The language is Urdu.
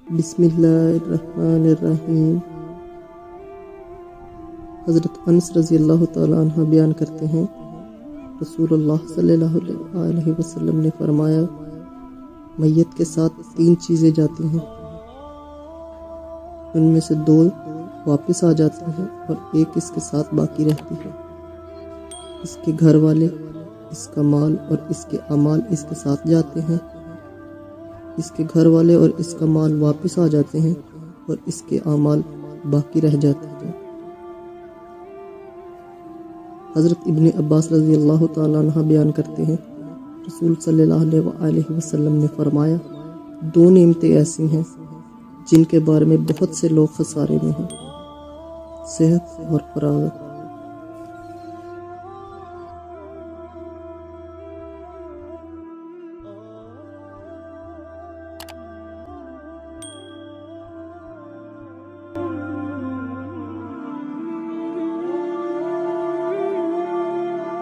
بسم اللہ الرحمن الرحیم۔ حضرت انس رضی اللہ تعالیٰ عنہ بیان کرتے ہیں، رسول اللہ صلی اللہ علیہ وسلم نے فرمایا، میت کے ساتھ 3 چیزیں جاتی ہیں، ان میں سے 2 واپس آ جاتی ہیں اور 1 اس کے ساتھ باقی رہتی ہے۔ اس کے گھر والے، اس کا مال اور اس کے اعمال اس کے ساتھ جاتے ہیں۔ اس کے گھر والے اور اس کا مال واپس آ جاتے ہیں اور اس کے اعمال باقی رہ جاتے ہیں۔ حضرت ابن عباس رضی اللہ تعالیٰ عنہ بیان کرتے ہیں، رسول صلی اللہ علیہ وسلم نے فرمایا، 2 نعمتیں ایسی ہیں جن کے بارے میں بہت سے لوگ خسارے میں ہیں، صحت اور فراغت۔